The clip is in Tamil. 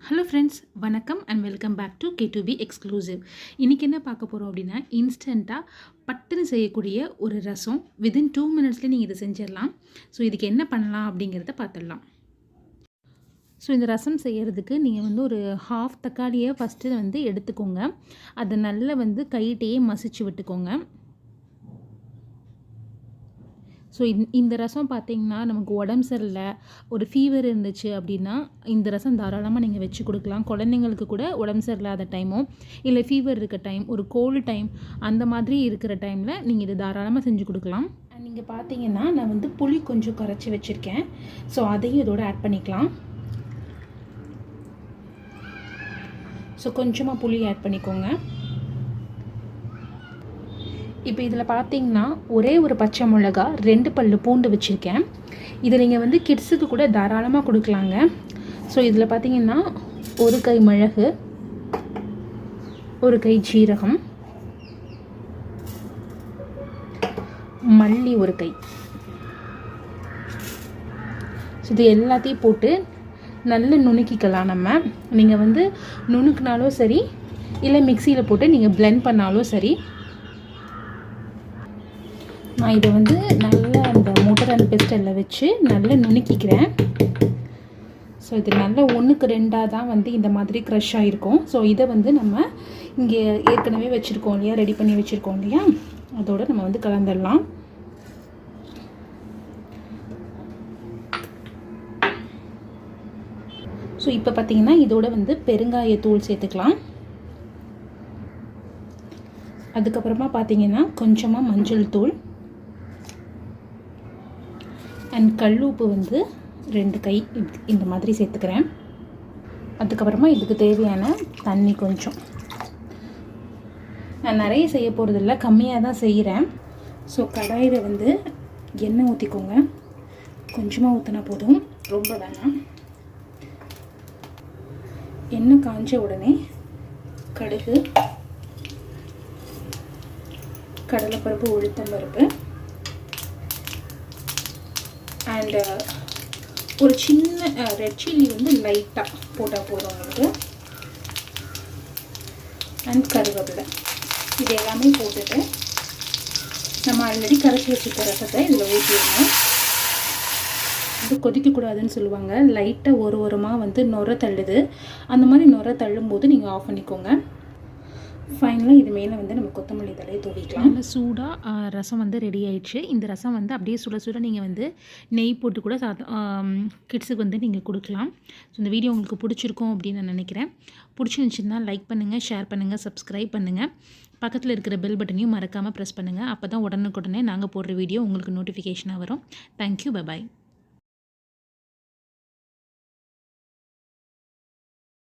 ஹலோ ஃப்ரெண்ட்ஸ், வணக்கம் and welcome back to k2b exclusive. இன்றைக்கி என்ன பார்க்க போகிறோம் அப்படின்னா, இன்ஸ்டண்ட்டாக பட்டுன்னு செய்யக்கூடிய ஒரு ரசம். வித்தின் 2 மினிட்ஸ்லேயே நீங்கள் இதை செஞ்சிடலாம். ஸோ இதுக்கு என்ன பண்ணலாம் அப்படிங்கிறத பார்த்துடலாம். ஸோ இந்த ரசம் செய்கிறதுக்கு நீங்கள் ஒரு ஹாஃப் தக்காளியை ஃபஸ்ட்டு எடுத்துக்கோங்க. அதை நல்லா கையிட்டையே மசிச்சு விட்டுக்கோங்க. ஸோ இந்த ரசம் பார்த்திங்கன்னா, நமக்கு உடம்பு சரியில்லை, ஒரு ஃபீவர் இருந்துச்சு அப்படின்னா இந்த ரசம் தாராளமாக நீங்கள் வச்சு கொடுக்கலாம். குழந்தைங்களுக்கு கூட உடம்பு சரியில்லாத டைமோ இல்லை ஃபீவர் இருக்க டைம், ஒரு கோல்டு டைம், அந்த மாதிரி இருக்கிற டைமில் நீங்கள் இது தாராளமாக செஞ்சு கொடுக்கலாம். நீங்கள் பார்த்தீங்கன்னா நான் புளி கொஞ்சம் கரைச்சி வச்சுருக்கேன். ஸோ அதையும் இதோட ஆட் பண்ணிக்கலாம். ஸோ கொஞ்சமாக புளி ஆட் பண்ணிக்கோங்க. இப்போ இதில் பார்த்தீங்கன்னா ஒரே ஒரு பச்சை மிளகா, 2 பல்லு பூண்டு வச்சுருக்கேன். இதை நீங்கள் கிட்ஸுக்கு கூட தாராளமாக கொடுக்கலாங்க. ஸோ இதில் பார்த்தீங்கன்னா ஒரு கை மிளகு, ஒரு கை ஜீரகம், மல்லி ஒரு கை. ஸோ இது எல்லாத்தையும் போட்டு நல்லா நுணுக்கிக்கலாம். நீங்கள் நுணுக்கினாலும் சரி, இல்லை மிக்சியில் போட்டு நீங்கள் பிளெண்ட் பண்ணாலும் சரி. நான் இதை நல்லா அந்த மோட்டர் அண்ட் பெஸ்டலில் வச்சு நல்லா நுணுக்கிக்கிறேன். ஸோ இது நல்லா 1க்கு 2ஆக தான் இந்த மாதிரி க்ரஷ் ஆகிருக்கும். ஸோ இதை நம்ம இங்கே ஏற்கனவே வச்சுருக்கோம் இல்லையா, ரெடி பண்ணி வச்சுருக்கோம் இல்லையா, அதோடு நம்ம கலந்துடலாம். ஸோ இப்போ பார்த்திங்கன்னா இதோட பெருங்காயத்தூள் சேர்த்துக்கலாம். அதுக்கப்புறமா பார்த்திங்கன்னா கொஞ்சமாக மஞ்சள் தூள் அண்ட் கல் உப்பு 2 கை இந்த மாதிரி சேர்த்துக்கிறேன். அதுக்கப்புறமா இதுக்கு தேவையான தண்ணி கொஞ்சம். நான் நிறைய செய்ய போகிறதில்ல, கம்மியாக தான் செய்கிறேன். ஸோ கடாயில் எண்ணெய் ஊற்றிக்கோங்க. கொஞ்சமாக ஊற்றினா போதும், ரொம்ப வேணாம். எண்ணெய் காஞ்ச உடனே கடுகு, கடலைப்பருப்பு, உளுத்தம்பருப்பு அண்ட் ஒரு சின்ன ரெட் சில்லி லைட்டாக போட்டால் போதும் உங்களுக்கு. அண்ட் கருவேப்பிலை, இது எல்லாமே போட்டுட்டு நம்ம ஆல்ரெடி கரைச்சி வச்சுருக்க ரசத்தை இதில் ஊற்றிடணும். கொதிக்கக்கூடாதுன்னு சொல்லுவாங்க. லைட்டாக ஒரு ஓரமாக நுரை தள்ளுது. அந்த மாதிரி நுரை தள்ளும்போது நீங்கள் ஆஃப் பண்ணிக்கோங்க. ஃபைனலாக இது மேலே நம்ம கொத்தமல்லி தழையை தூவிக்கலாம். நல்ல சூடாக ரசம் ரெடி ஆயிடுச்சு. இந்த ரசம் அப்படியே சுட சுட நீங்கள் நெய் போட்டு கூட கிட்ஸுக்கு நீங்கள் கொடுக்கலாம். ஸோ இந்த வீடியோ உங்களுக்கு பிடிச்சிருக்கும் அப்படின்னு நான் நினைக்கிறேன். பிடிச்சிருந்துச்சுன்னா லைக் பண்ணுங்கள், ஷேர் பண்ணுங்கள், சப்ஸ்கிரைப் பண்ணுங்கள். பக்கத்தில் இருக்கிற பெல் பட்டனையும் மறக்காமல் ப்ரெஸ் பண்ணுங்கள். அப்போ தான் உடனுக்குடனே நாங்கள் போடுற வீடியோ உங்களுக்கு நோட்டிஃபிகேஷனாக வரும். Thank you, bye bye.